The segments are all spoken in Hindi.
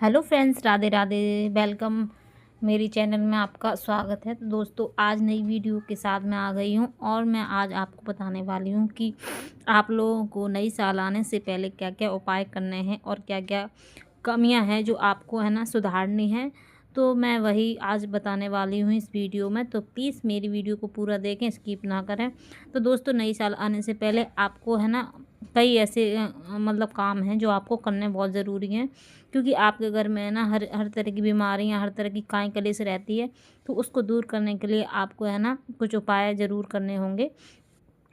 Hello friends, Radhe Radhe. Welcome. मेरी चैनल में आपका स्वागत है। तो दोस्तों, आज नई वीडियो के साथ मैं आ गई हूँ और मैं आज आपको बताने वाली हूँ कि आप लोगों को नई साल आने से पहले क्या क्या उपाय करने हैं और क्या क्या कमियां हैं जो आपको है ना सुधारनी है। तो मैं वही आज बताने वाली हूँ इस वीडियो में। तो प्लीज़ मेरी वीडियो को पूरा देखें, स्किप ना करें। तो दोस्तों, नई साल आने से पहले आपको है ना कई ऐसे मतलब काम हैं जो आपको करने बहुत ज़रूरी हैं, क्योंकि आपके घर में है ना हर हर तरह की बीमारियां, हर तरह की काई कलेश रहती है। तो उसको दूर करने के लिए आपको है ना कुछ उपाय ज़रूर करने होंगे।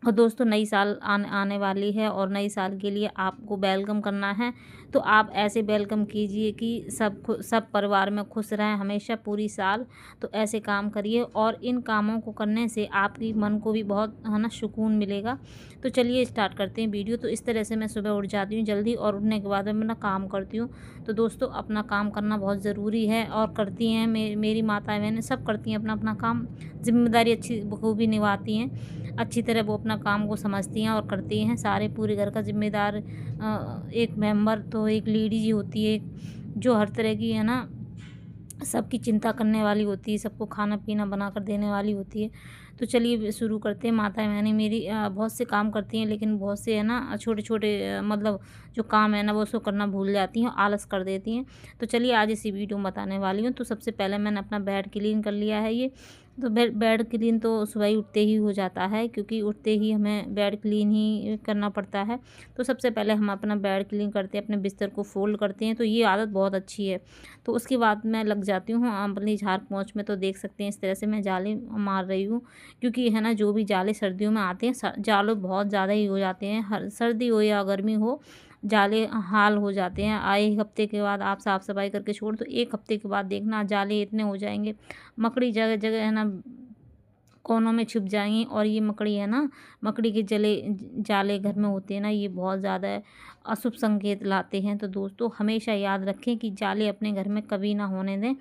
और दोस्तों, नई साल आने आने वाली है और नई साल के लिए आपको वेलकम करना है। तो आप ऐसे वेलकम कीजिए कि सब परिवार में खुश रहें हमेशा पूरी साल। तो ऐसे काम करिए और इन कामों को करने से आपकी मन को भी बहुत है ना सुकून मिलेगा। तो चलिए स्टार्ट करते हैं वीडियो। तो इस तरह से मैं सुबह उठ जाती हूँ जल्दी और उठने के बाद मैं अपना काम करती हूँ। तो दोस्तों, अपना काम करना बहुत ज़रूरी है और करती हैं मेरी माताएं बहनें सब करती हैं अपना अपना काम। जिम्मेदारी अच्छी बखूबी निभाती हैं, अच्छी तरह वो अपना काम को समझती हैं और करती हैं। सारे पूरे घर का जिम्मेदार एक मेंबर तो एक लेडीज ही होती है, जो हर तरह की है ना सबकी चिंता करने वाली होती है, सबको खाना पीना बना कर देने वाली होती है। तो चलिए शुरू करते हैं। माताएं बहनें मेरी बहुत से काम करती हैं, लेकिन बहुत से है ना छोटे छोटे मतलब जो काम है ना वो उसको करना भूल जाती हैं, आलस कर देती हैं। तो चलिए आज इसी वीडियो में बताने वाली हूँ। तो सबसे पहले मैंने अपना बेड क्लीन कर लिया है। ये तो बेड क्लीन तो सुबह ही उठते ही हो जाता है, क्योंकि उठते ही हमें बेड क्लीन ही करना पड़ता है। तो सबसे पहले हम अपना बेड क्लीन करते हैं, अपने बिस्तर को फोल्ड करते हैं। तो ये आदत बहुत अच्छी है। तो उसके बाद मैं लग जाती हूँ अपनी झाड़ पोंछ में। तो देख सकते हैं इस तरह से मैं जाले मार रही हूँ, क्योंकि है ना जो भी जाले सर्दियों में आते हैं, जाले बहुत ज़्यादा ही हो जाते हैं। हर सर्दी हो या गर्मी हो, जाले हाल हो जाते हैं। आए एक हफ्ते के बाद आप साफ़ सफाई करके छोड़ दो, एक हफ्ते के बाद देखना जाले इतने हो जाएंगे। मकड़ी जगह जगह है ना कोनों में छुप जाएंगी। और ये मकड़ी है ना, मकड़ी के जाले घर में होते हैं ना, ये बहुत ज़्यादा अशुभ संकेत लाते हैं। तो दोस्तों, हमेशा याद रखें कि जाले अपने घर में कभी ना होने दें।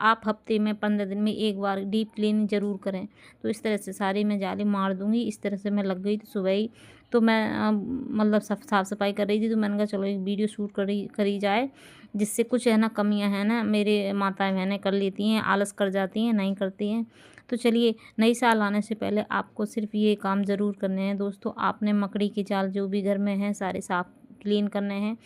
आप हफ्ते में 15 दिन में एक बार डीप क्लीनिंग ज़रूर करें। तो इस तरह से सारे मैं जाले मार दूंगी। इस तरह से मैं लग गई तो सुबह ही। तो मैं मतलब साफ़ सफाई कर रही थी, तो मैंने कहा चलो एक वीडियो शूट करी जाए, जिससे कुछ है ना कमियां हैं ना मेरे माताएं बहनें कर लेती हैं, आलस कर जाती हैं, नहीं करती हैं। तो चलिए, नई साल आने से पहले आपको सिर्फ ये काम ज़रूर करने हैं दोस्तों। आपने मकड़ी के जाल जो भी घर में हैं सारे साफ क्लीन करने हैं।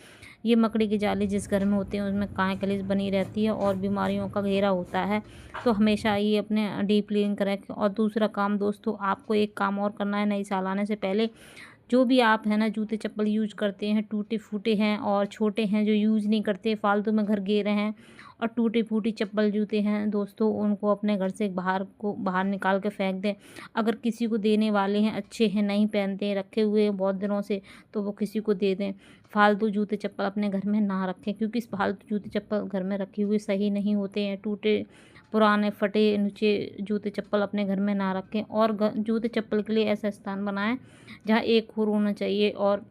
ये मकड़ी के जाले जिस घर में होते हैं उसमें काई कलेश बनी रहती है और बीमारियों का घेरा होता है। तो हमेशा ये अपने डीप क्लीन करें। और दूसरा काम दोस्तों, आपको एक काम और करना है नई साल आने से पहले। जो भी आप है ना जूते चप्पल यूज करते हैं, टूटे फूटे हैं और छोटे हैं, जो यूज़ नहीं करते, फालतू में घर गेरे हैं और टूटी फूटी चप्पल जूते हैं दोस्तों, उनको अपने घर से बाहर निकाल के फेंक दें। अगर किसी को देने वाले हैं, अच्छे हैं, नहीं पहनते हैं, रखे हुए हैं बहुत दिनों से, तो वो किसी को दे दें। फालतू जूते चप्पल अपने घर में ना रखें, क्योंकि इस फालतू जूते चप्पल घर में रखे हुए सही नहीं होते हैं। टूटे पुराने फटे नीचे जूते चप्पल अपने घर में ना रखें। और जूते चप्पल के लिए ऐसा स्थान बनाएं जहाँ एक खुर होना चाहिए और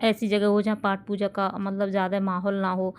ऐसी जगह हो जहाँ पाठ पूजा का मतलब ज़्यादा माहौल ना हो।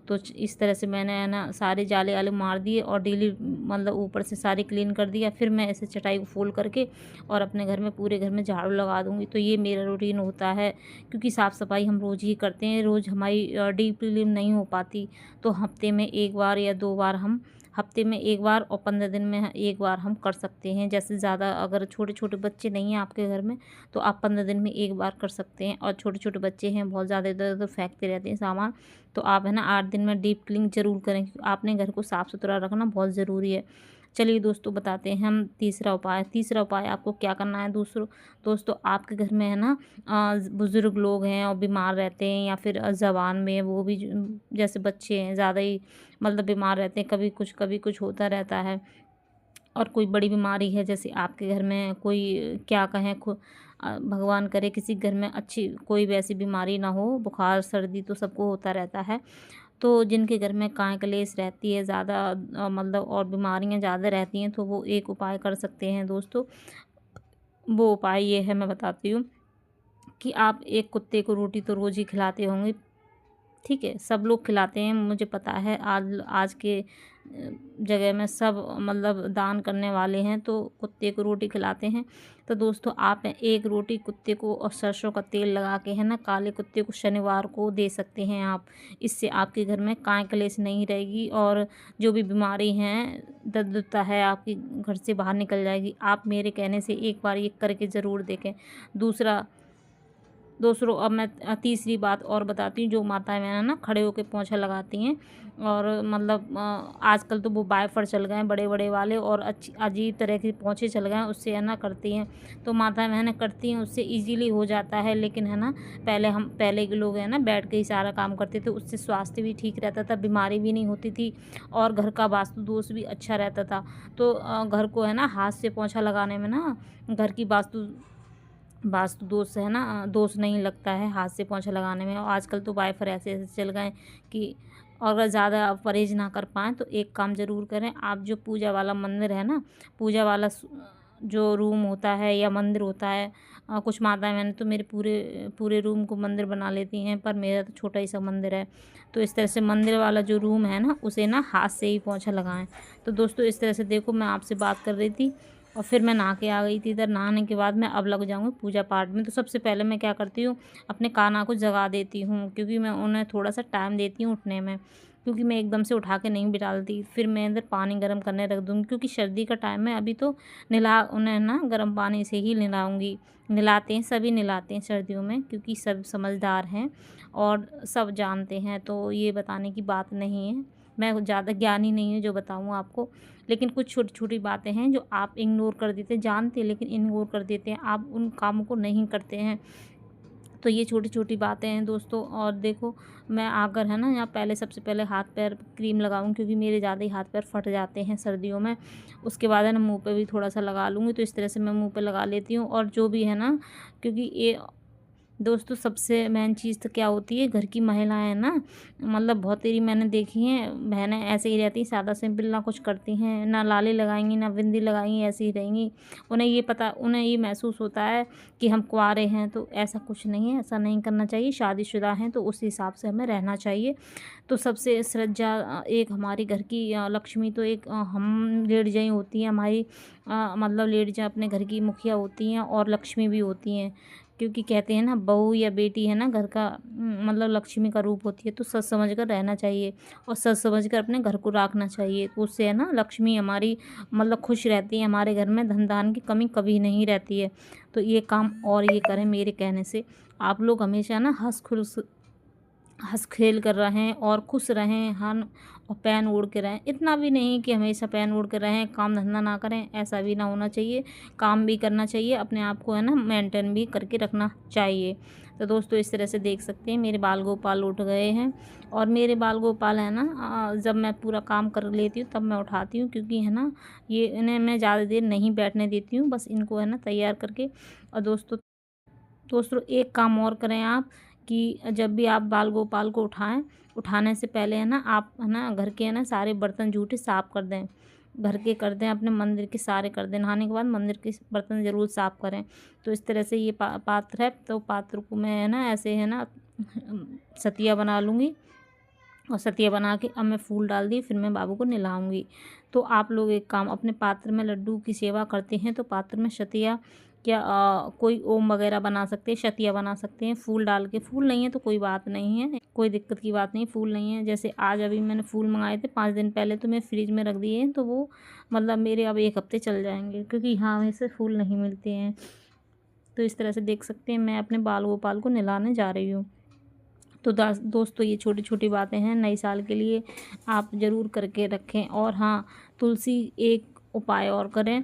तो इस तरह से मैंने है ना सारे जाले आले मार दिए और डेली मतलब ऊपर से सारे क्लीन कर दिया। फिर मैं ऐसे चटाई को फोल्ड करके और अपने घर में पूरे घर में झाड़ू लगा दूंगी। तो ये मेरा रूटीन होता है, क्योंकि साफ़ सफाई हम रोज़ ही करते हैं, रोज़ हमारी डीप क्लीन नहीं हो पाती। तो हफ्ते में एक बार या 2 बार हम, हफ्ते में एक बार और 15 दिन में एक बार हम कर सकते हैं। जैसे ज़्यादा अगर छोटे छोटे बच्चे नहीं हैं आपके घर में, तो आप 15 दिन में एक बार कर सकते हैं। और छोटे छोटे बच्चे हैं बहुत ज़्यादा इधर उधर फेंकते रहते हैं सामान, तो आप है ना 8 दिन में डीप क्लीन ज़रूर करें, क्योंकि आपने घर को साफ़ सुथरा रखना बहुत ज़रूरी है। चलिए दोस्तों, बताते हैं हम तीसरा उपाय। तीसरा उपाय आपको क्या करना है दोस्तों, आपके घर में है ना बुज़ुर्ग लोग हैं और बीमार रहते हैं, या फिर ज़बान में वो भी जैसे बच्चे हैं ज़्यादा ही मतलब बीमार रहते हैं, कभी कुछ होता रहता है। और कोई बड़ी बीमारी है, जैसे आपके घर में कोई क्या कहें भगवान करे किसी घर में अच्छी कोई वैसी बीमारी ना हो, बुखार सर्दी तो सबको होता रहता है। तो जिनके घर में कान कलेश रहती है ज़्यादा मतलब और बीमारियां ज़्यादा रहती हैं, तो वो एक उपाय कर सकते हैं दोस्तों। वो उपाय ये है, मैं बताती हूँ कि आप एक कुत्ते को रोटी तो रोज़ ही खिलाते होंगे, ठीक है, सब लोग खिलाते हैं, मुझे पता है। आज आज के जगह में सब मतलब दान करने वाले हैं, तो कुत्ते को रोटी खिलाते हैं। तो दोस्तों आप एक रोटी कुत्ते को और सरसों का तेल लगा के है ना काले कुत्ते को शनिवार को दे सकते हैं आप। इससे आपके घर में काय कलेश नहीं रहेगी और जो भी बीमारी हैं दद्दता है आपके घर से बाहर निकल जाएगी। आप मेरे कहने से एक बार ये करके ज़रूर देखें। दूसरों अब मैं तीसरी बात और बताती हूँ। जो माताएं बहनें ना खड़े होकर पोंछा लगाती हैं और मतलब आजकल तो वो वाइपर चल गए हैं बड़े बड़े वाले, और अच्छी अजीब तरह के पोंछे चल गए हैं, उससे है ना करती हैं। तो माताएं बहनें करती हैं, उससे इजीली हो जाता है। लेकिन है ना पहले के लोग हैं ना बैठ के ही सारा काम करते थे, उससे स्वास्थ्य भी ठीक रहता था, बीमारी भी नहीं होती थी और घर का वास्तु दोष भी अच्छा रहता था। तो घर को है ना हाथ से पोंछा लगाने में ना घर की वास्तु दोष है ना दोष नहीं लगता है हाथ से पोंछा लगाने में। और आजकल तो वाइपर ऐसे ऐसे चल गए कि और अगर ज़्यादा आप परहेज ना कर पाएँ तो एक काम ज़रूर करें। आप जो पूजा वाला मंदिर है ना, पूजा वाला जो रूम होता है या मंदिर होता है, कुछ माताएं मैंने तो मेरे पूरे पूरे रूम को मंदिर बना लेती हैं, पर मेरा तो छोटा ही सा मंदिर है। तो इस तरह से मंदिर वाला जो रूम है ना उसे ना हाथ से ही पोंछा लगाएं। तो दोस्तों इस तरह से देखो मैं आपसे बात कर रही थी और फिर मैं नहा के आ गई थी इधर। नहाने के बाद मैं अब लग जाऊँगी पूजा पाठ में। तो सबसे पहले मैं क्या करती हूँ, अपने कान्हा को जगा देती हूँ, क्योंकि मैं उन्हें थोड़ा सा टाइम देती हूँ उठने में, क्योंकि मैं एकदम से उठा के नहीं बिठा देती। फिर मैं इधर पानी गर्म करने रख दूँगी, क्योंकि सर्दी का टाइम है अभी। तो उन्हें ना गर्म पानी से ही नहलाऊँगी। नहलाते हैं, सभी नहलाते हैं सर्दियों में, क्योंकि सब समझदार हैं और सब जानते हैं। तो ये बताने की बात नहीं है, मैं ज़्यादा ज्ञानी नहीं हूँ जो बताऊँ आपको। लेकिन कुछ छोटी छोटी बातें हैं जो आप इग्नोर कर देते हैं, जानते हैं लेकिन इग्नोर कर देते हैं, आप उन कामों को नहीं करते हैं। तो ये छोटी छोटी बातें हैं दोस्तों। और देखो मैं आकर है ना यहाँ पहले सबसे पहले हाथ पैर क्रीम लगाऊँ, क्योंकि मेरे ज़्यादा ही हाथ पैर फट जाते हैं सर्दियों में। उसके बाद है ना मुँह पे भी थोड़ा सा लगा लूँगी। तो इस तरह से मैं मुँह पे लगा लेती हूँ। और जो भी है ना, क्योंकि ये दोस्तों सबसे मेन चीज़ तो क्या होती है, घर की महिलाएं ना मतलब बहुत तेरी मैंने देखी हैं बहनें ऐसे ही रहती, सादा सिंपल, ना कुछ करती हैं, ना लाली लगाएंगी ना बिंदी लगाएंगी, ऐसे ही रहेंगी। उन्हें ये महसूस होता है कि हम कुंवारे हैं। तो ऐसा कुछ नहीं है, ऐसा नहीं करना चाहिए। शादीशुदा हैं तो उस हिसाब से हमें रहना चाहिए। तो सबसे श्रद्धा एक हमारी घर की लक्ष्मी तो एक हम लेडीज़ें ही होती हैं हमारी, मतलब लेडीज़ें अपने घर की मुखिया होती हैं और लक्ष्मी भी होती हैं। क्योंकि कहते हैं ना बहू या बेटी है ना घर का मतलब लक्ष्मी का रूप होती है। तो सच समझ कर रहना चाहिए और सच समझ कर अपने घर को रखना चाहिए। तो उससे है ना लक्ष्मी हमारी मतलब खुश रहती है, हमारे घर में धन धान की कमी कभी नहीं रहती है। तो ये काम और ये करें मेरे कहने से। आप लोग हमेशा ना हंस खेल कर रहें और खुश रहें, हन और पैन ओढ़ के रहें। इतना भी नहीं कि हमेशा पैन ओढ़ के रहें, काम धंधा ना करें, ऐसा भी ना होना चाहिए। काम भी करना चाहिए, अपने आप को है ना मेंटेन भी करके रखना चाहिए। तो दोस्तों इस तरह से देख सकते हैं मेरे बाल गोपाल उठ गए हैं। और मेरे बाल गोपाल है ना जब मैं पूरा काम कर लेती हूँ तब मैं उठाती हूँ, क्योंकि है ना ये इन्हें मैं ज़्यादा देर नहीं बैठने देती हूँ, बस इनको है ना तैयार करके। और दोस्तों एक काम और करें आप, कि जब भी आप बाल गोपाल को उठाने से पहले है ना आप है ना घर के है ना सारे बर्तन जूठे साफ़ कर दें। घर के कर दें, अपने मंदिर के सारे कर दें। नहाने के बाद मंदिर के बर्तन ज़रूर साफ़ करें। तो इस तरह से ये पात्र है। तो पात्र को मैं है ना ऐसे है ना सतिया बना लूँगी और सतिया बना के अब मैं फूल डाल दिए, फिर मैं बाबू को नहलाऊँगी। तो आप लोग एक काम, अपने पात्र में लड्डू की सेवा करते हैं तो पात्र में सतिया या कोई ओम वगैरह बना सकते हैं, सतिया बना सकते हैं फूल डाल के। फूल नहीं है तो कोई बात नहीं है, कोई दिक्कत की बात नहीं। फूल नहीं है, जैसे आज अभी मैंने फूल मंगाए थे 5 दिन पहले, तो मैं फ्रिज में रख दिए हैं। तो वो मतलब मेरे अब 1 हफ्ते चल जाएंगे, क्योंकि यहाँ वैसे फूल नहीं मिलते हैं। तो इस तरह से देख सकते हैं मैं अपने बाल गोपाल को नहलाने जा रही हूँ। तो दोस्तों ये छोटी छोटी बातें हैं, नए साल के लिए आप ज़रूर करके रखें। और हाँ, तुलसी एक उपाय और करें।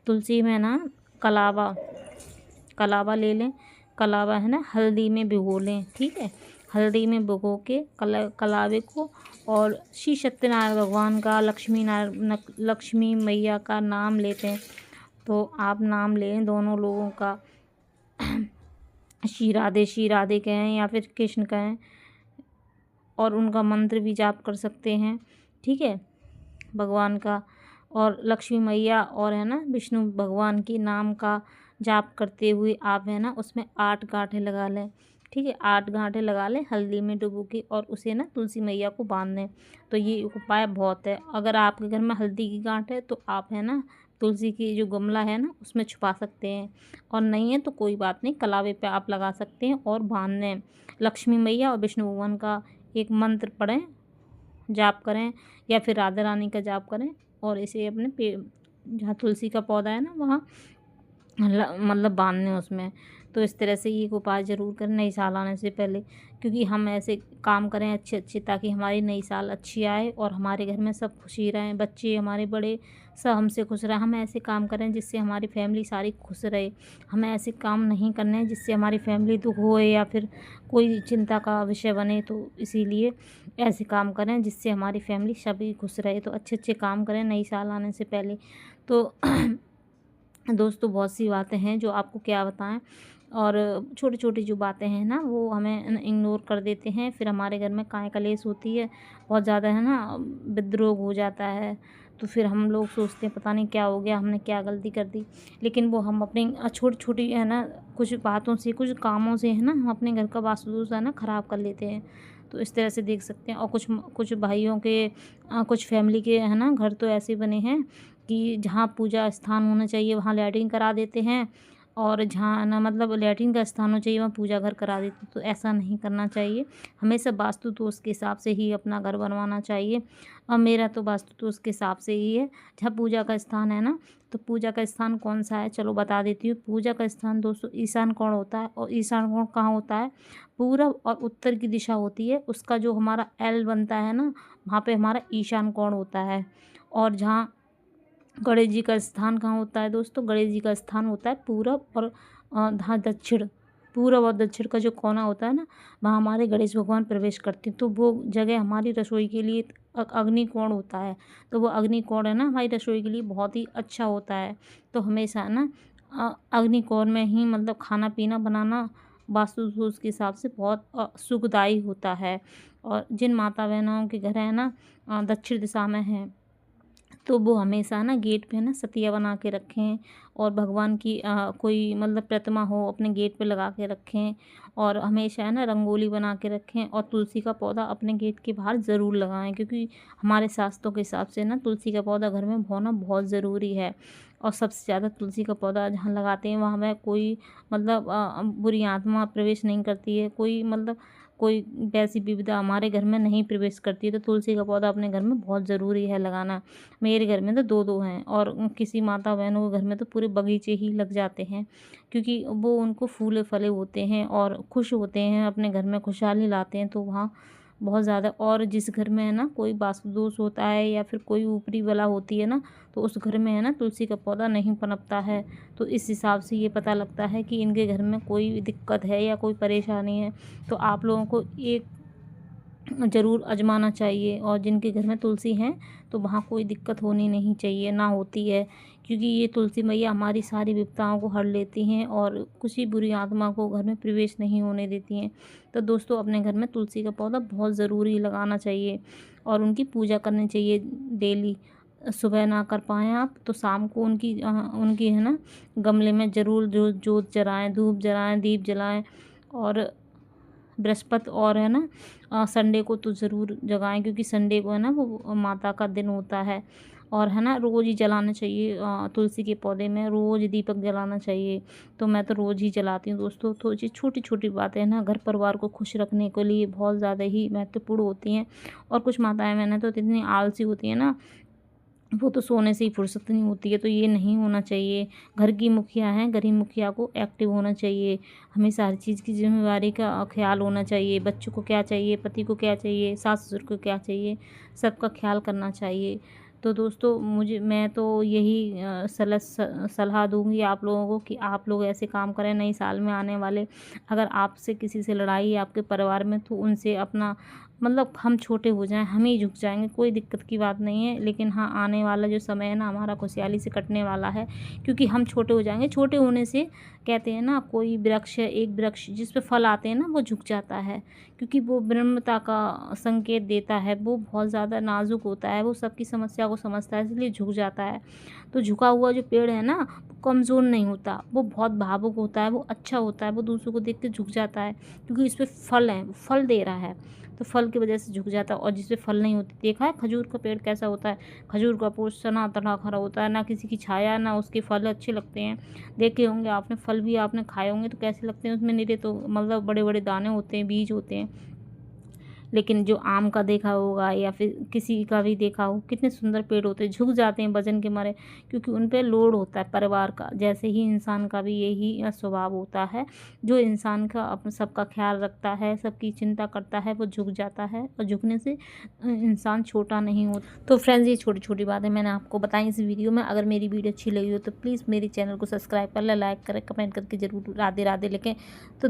तुलसी में ना कलावा कलावा ले लें। कलावा है ना हल्दी में भिगो लें, ठीक है। हल्दी में भिगो के कलावे को और श्री सत्यनारायण भगवान का, लक्ष्मी मैया का नाम लेते हैं। तो आप नाम लें दोनों लोगों का, श्री राधे कहें या फिर कृष्ण कहें, और उनका मंत्र भी जाप कर सकते हैं, ठीक है, भगवान का। और लक्ष्मी मैया और है ना विष्णु भगवान के नाम का जाप करते हुए आप है ना उसमें 8 गांठें लगा लें। ठीक है, 8 गांठें लगा लें हल्दी में डुबो के और उसे ना तुलसी मैया को बांध दें। तो ये उपाय बहुत है। अगर आपके घर में हल्दी की गांठ है तो आप है ना तुलसी की जो गमला है ना उसमें छुपा सकते हैं, और नहीं है तो कोई बात नहीं, कलावे पे आप लगा सकते हैं और बांध दें। लक्ष्मी मैया और विष्णु भगवान का एक मंत्र पढ़ें, जाप करें, या फिर राधा रानी का जाप करें, और इसे अपने पे जहाँ तुलसी का पौधा है ना वहाँ मतलब बांधने उसमें। तो इस तरह से ये उपाय ज़रूर करें नई साल आने से पहले, क्योंकि हम ऐसे काम करें अच्छे अच्छे ताकि हमारी नई साल अच्छी आए और हमारे घर में सब खुशी रहें, बच्चे हमारे बड़े सब हमसे खुश रहें। हम ऐसे काम करें जिससे हमारी फैमिली सारी खुश रहे। हमें ऐसे काम नहीं करने हैं जिससे हमारी फैमिली दुख होए या फिर कोई चिंता का विषय बने। तो इसीलिए ऐसे काम करें जिससे हमारी फैमिली सभी खुश रहे। तो अच्छे अच्छे काम करें नई साल आने से पहले। तो दोस्तों बहुत सी बातें हैं जो आपको क्या बताएं, और छोटी छोटी जो बातें हैं ना वो हमें इग्नोर कर देते हैं, फिर हमारे घर में काय कलेश होती है, बहुत ज़्यादा है ना विद्रोह हो जाता है। तो फिर हम लोग सोचते हैं पता नहीं क्या हो गया, हमने क्या गलती कर दी, लेकिन वो हम अपनी छोटी छोटी है ना कुछ बातों से कुछ कामों से है ना हम अपने घर का वास्तु दोष है ना ख़राब कर लेते हैं। तो इस तरह से देख सकते हैं। और कुछ कुछ भाइयों के कुछ फैमिली के है ना घर तो ऐसे बने हैं कि जहाँ पूजा स्थान होना चाहिए वहाँ लैट्रिन करा देते हैं, और जहाँ ना मतलब लैट्रिन का स्थान होना चाहिए वहाँ पूजा घर करा देते हैं। तो ऐसा नहीं करना चाहिए। हमेशा वास्तु दोष के हिसाब से ही अपना घर बनवाना चाहिए। और मेरा तो वास्तु दोष के हिसाब से ही है। जहाँ पूजा का स्थान है ना, तो पूजा का स्थान कौन सा है चलो बता देती हूँ। पूजा का स्थान दोस्तों ईशान कोण होता है, और ईशान कोण कहाँ होता है, पूरब और उत्तर की दिशा होती है। उसका जो हमारा एल बनता है ना वहाँ पे हमारा ईशान कोण होता है। और जहाँ गणेश जी का स्थान कहाँ होता है दोस्तों, गणेश जी का स्थान होता है पूरब और जहाँ दक्षिण, पूरब और दक्षिण का जो कोना होता है ना वहाँ हमारे गणेश भगवान प्रवेश करते हैं। तो वो जगह हमारी रसोई के लिए अग्नि कोण होता है। तो वो अग्नि कोण है ना हमारी रसोई के लिए बहुत ही अच्छा होता है। तो हमेशा ना अग्नि कोण में ही मतलब खाना पीना बनाना वास्तु दोष के हिसाब से बहुत सुखदायी होता है। और जिन माता बहनों के घर है ना दक्षिण दिशा में है, तो वो हमेशा ना गेट पे ना सतिया बना के रखें, और भगवान की कोई मतलब प्रतिमा हो अपने गेट पे लगा के रखें, और हमेशा है ना रंगोली बना के रखें, और तुलसी का पौधा अपने गेट के बाहर ज़रूर लगाएं, क्योंकि हमारे शास्त्रों के हिसाब से ना तुलसी का पौधा घर में होना बहुत ज़रूरी है। और सबसे ज़्यादा तुलसी का पौधा जहाँ लगाते हैं वहाँ में कोई मतलब बुरी आत्मा प्रवेश नहीं करती है, कोई मतलब कोई वैसी विविधता हमारे घर में नहीं प्रवेश करती है। तो तुलसी का पौधा अपने घर में बहुत ज़रूरी है लगाना। मेरे घर में तो दो दो हैं, और किसी माता बहनों के घर में तो पूरे बगीचे ही लग जाते हैं, क्योंकि वो उनको फूले फले होते हैं और खुश होते हैं, अपने घर में खुशहाली लाते हैं। तो वहाँ बहुत ज़्यादा, और जिस घर में है ना कोई वास्तु दोष होता है या फिर कोई ऊपरी बला होती है ना, तो उस घर में है ना तुलसी का पौधा नहीं पनपता है। तो इस हिसाब से ये पता लगता है कि इनके घर में कोई दिक्कत है या कोई परेशानी है। तो आप लोगों को एक ज़रूर आजमाना चाहिए, और जिनके घर में तुलसी हैं तो वहाँ कोई दिक्कत होनी नहीं चाहिए, ना होती है, क्योंकि ये तुलसी मैया हमारी सारी विपदाओं को हर लेती हैं और किसी बुरी आत्मा को घर में प्रवेश नहीं होने देती हैं। तो दोस्तों अपने घर में तुलसी का पौधा बहुत ज़रूरी लगाना चाहिए, और उनकी पूजा करनी चाहिए डेली। सुबह ना कर पाएँ आप तो शाम को उनकी है ना गमले में ज़रूर जो जोत जलाएँ, धूप जलाएँ, दीप जलाएँ, और बृहस्पति और है ना संडे को तो ज़रूर जगाएं, क्योंकि संडे को है ना वो माता का दिन होता है। और है ना रोज़ ही जलाना चाहिए, तुलसी के पौधे में रोज़ दीपक जलाना चाहिए। तो मैं तो रोज़ ही जलाती हूँ दोस्तों। तो ये छोटी छोटी बातें ना घर परिवार को खुश रखने के लिए बहुत ज़्यादा ही महत्वपूर्ण होती हैं। और कुछ माताएं मैंने तो इतनी आलसी होती है ना, वो तो सोने से ही फुर्सत नहीं होती है। तो ये नहीं होना चाहिए। घर की मुखिया हैं, घर की मुखिया को एक्टिव होना चाहिए, हमेशा हर चीज़ की जिम्मेवारी का ख्याल होना चाहिए। बच्चों को क्या चाहिए, पति को क्या चाहिए, सास ससुर को क्या चाहिए, सबका ख्याल करना चाहिए। तो दोस्तों मैं तो यही सलाह दूंगी आप लोगों को कि आप लोग ऐसे काम करें नई साल में आने वाले। अगर आपसे किसी से लड़ाई है आपके परिवार में तो उनसे अपना मतलब हम छोटे हो जाएं, हम ही झुक जाएंगे, कोई दिक्कत की बात नहीं है। लेकिन हाँ, आने वाला जो समय है ना हमारा खुशहाली से कटने वाला है, क्योंकि हम छोटे हो जाएंगे। छोटे होने से कहते हैं ना, कोई वृक्ष है, एक वृक्ष जिस पे फल आते हैं ना वो झुक जाता है, क्योंकि वो विनम्रता का संकेत देता है, वो बहुत ज़्यादा नाजुक होता है, वो सबकी समस्या को समझता है, इसलिए झुक जाता है। तो झुका हुआ जो पेड़ है ना, वो कमज़ोर नहीं होता, वो बहुत भावुक होता है, वो अच्छा होता है, वो दूसरों को देख के झुक जाता है, क्योंकि इस पे फल है, वो फल दे रहा है, तो फल की वजह से झुक जाता है। और जिस पे फल नहीं होती, देखा है खजूर का पेड़ कैसा होता है? खजूर का पेड़ सना तना खड़ा होता है, ना किसी की छाया, ना उसके फल अच्छे लगते हैं। देखे होंगे आपने, फल भी आपने खाए होंगे तो कैसे लगते हैं? उसमें निरे तो मतलब बड़े बड़े दाने होते हैं, बीज होते हैं। लेकिन जो आम का देखा होगा या फिर किसी का भी देखा हो, कितने सुंदर पेड़ होते हैं, झुक जाते हैं वजन के मारे, क्योंकि उन पे लोड होता है परिवार का। जैसे ही इंसान का भी यही स्वभाव होता है, जो इंसान का अपने सबका ख्याल रखता है, सबकी चिंता करता है, वो झुक जाता है, और झुकने से इंसान छोटा नहीं होता। तो फ्रेंड्स, ये छोटी छोटी बातें मैंने आपको बताई इस वीडियो में। अगर मेरी वीडियो अच्छी लगी हो तो प्लीज़ मेरी चैनल को सब्सक्राइब कर लें, लाइक करें, कमेंट करके ज़रूर राधे राधे लिखें। तो